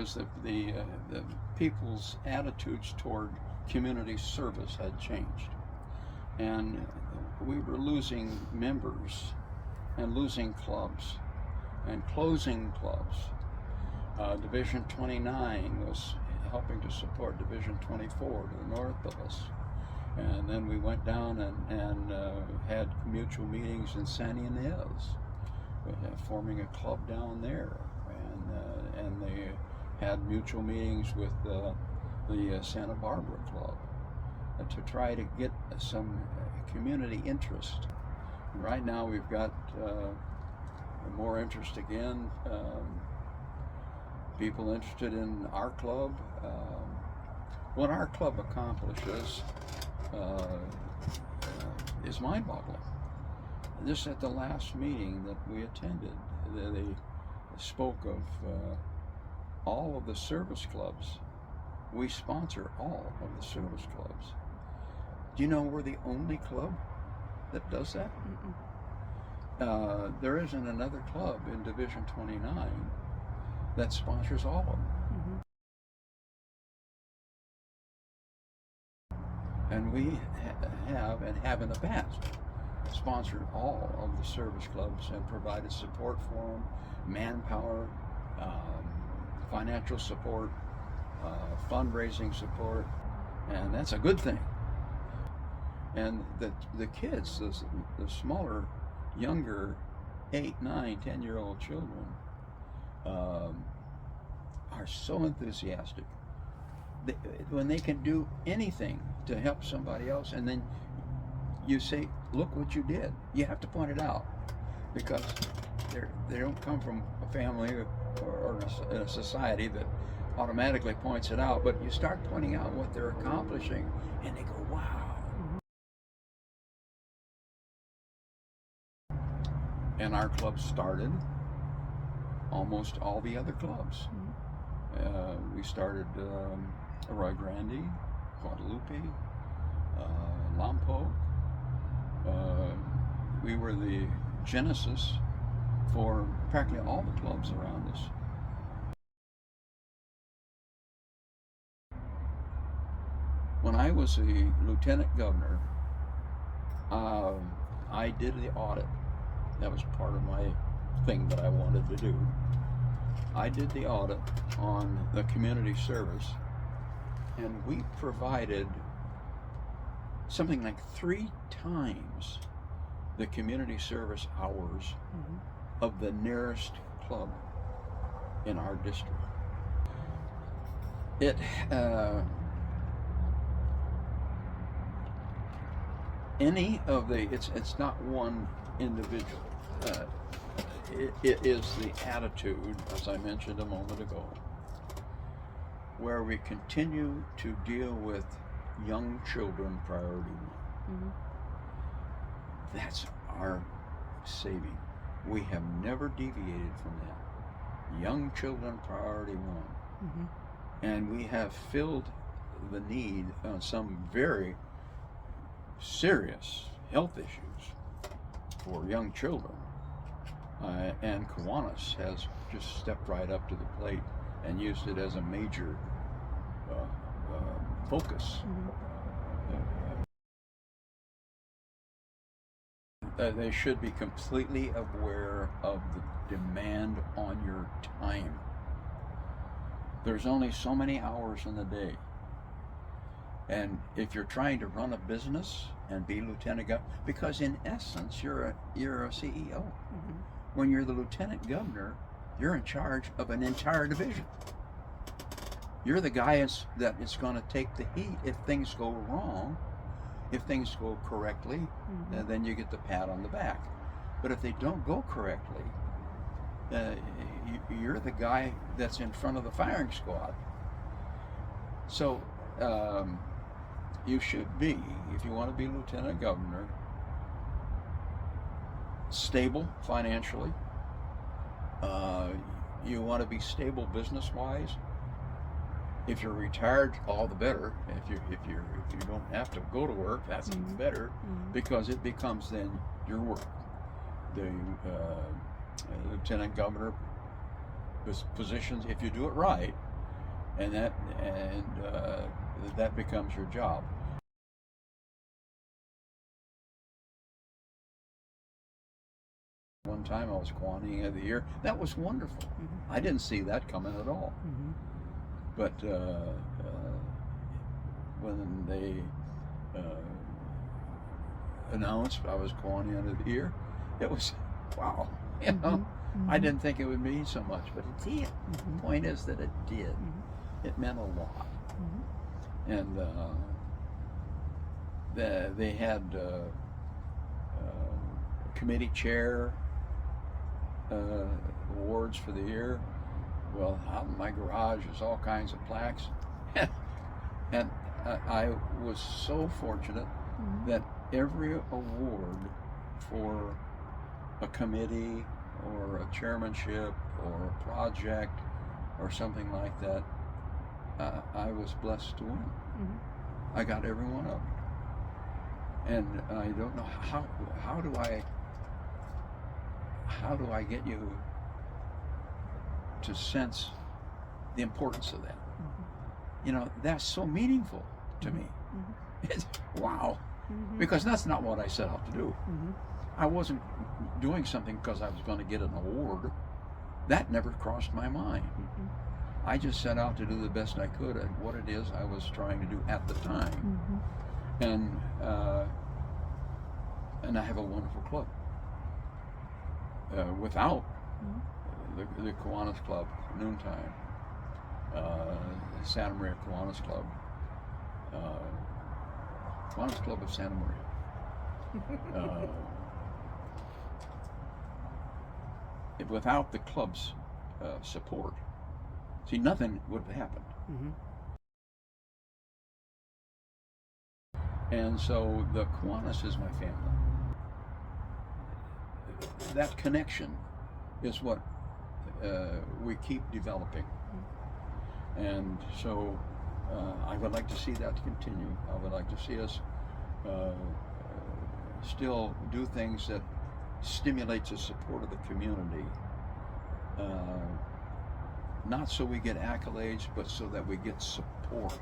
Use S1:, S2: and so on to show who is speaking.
S1: was the people's attitudes toward community service had changed, and we were losing members and losing clubs and closing clubs. Division 29 was helping to support Division 24 to the north of us. And then we went down and had mutual meetings in San Ynez, forming a club down there. And they had mutual meetings with the Santa Barbara Club to try to get some community interest. Right now we've got more interest again. People interested in our club. What our club accomplishes is mind-boggling. Just at the last meeting that we attended, they spoke of all of the service clubs. We sponsor all of the service clubs. Do you know we're the only club that does that? There isn't another club in Division 29 that sponsors all of them. And we have in the past sponsored all of the service clubs and provided support for them, manpower, financial support, fundraising support, and that's a good thing. And the kids, the smaller, younger 8, 9, 10-year-old children are so enthusiastic when they can do anything to help somebody else, and then you say, look what you did. You have to point it out, because they don't come from a family or a society that automatically points it out, but you start pointing out what they're accomplishing and they go, wow. And our club started almost all the other clubs. We started Arroyo Grande, Guadalupe, Lompoc. We were the genesis for practically all the clubs around us. When I was a lieutenant governor, I did the audit. That was part of my thing that I wanted to do. I did the audit on the community service, and we provided something like 3 times the community service hours of the nearest club in our district. It's not one individual. It is the attitude, as I mentioned a moment ago, where we continue to deal with young children priority one. That's our saving. We have never deviated from that. Young children priority one. And we have filled the need on some very serious health issues for young children. And Kiwanis has just stepped right up to the plate and used it as a major focus. They should be completely aware of the demand on your time. There's only so many hours in the day. And if you're trying to run a business and be lieutenant governor, because in essence you're a CEO. When you're the lieutenant governor, you're in charge of an entire division. You're the guy that is going to take the heat if things go wrong. If things go correctly, then you get the pat on the back. But if they don't go correctly, you're the guy that's in front of the firing squad. So you should be, if you want to be lieutenant governor, stable financially. You want to be stable business-wise. If you're retired, all the better. If you don't have to go to work, that's even better, because it becomes then your work. The lieutenant governor positions, if you do it right, and that becomes your job. One time I was Kiwanis of the Year. That was wonderful.
S2: Mm-hmm.
S1: I didn't see that coming at all.
S2: Mm-hmm.
S1: But when they announced I was Kiwanis of the Year, it was wow. You know,
S2: Mm-hmm.
S1: I didn't think it would mean so much, but it did.
S2: Mm-hmm.
S1: The point is that it did.
S2: Mm-hmm.
S1: It meant a lot.
S2: Mm-hmm.
S1: And they had committee chair awards for the year. Well, out in my garage there's all kinds of plaques, and I was so fortunate that every award for a committee or a chairmanship or a project or something like that, I was blessed to win.
S2: Mm-hmm.
S1: I got every one of them, and I don't know how do I get you to sense the importance of that?
S2: Mm-hmm.
S1: You know, that's so meaningful to me.
S2: Mm-hmm.
S1: It's wow,
S2: Mm-hmm.
S1: because that's not what I set out to do.
S2: Mm-hmm.
S1: I wasn't doing something because I was going to get an award. That never crossed my mind.
S2: Mm-hmm.
S1: I just set out to do the best I could at what it is I was trying to do at the time.
S2: Mm-hmm.
S1: And I have a wonderful club. Without the Kiwanis Club, Noontime, Santa Maria Kiwanis Club, Kiwanis Club of Santa Maria. Without the club's support, see, nothing would have happened.
S2: Mm-hmm.
S1: And so the Kiwanis is my family. That connection is what we keep developing. And so I would like to see that continue. I would like to see us still do things that stimulates the support of the community. Not so we get accolades, but so that we get support.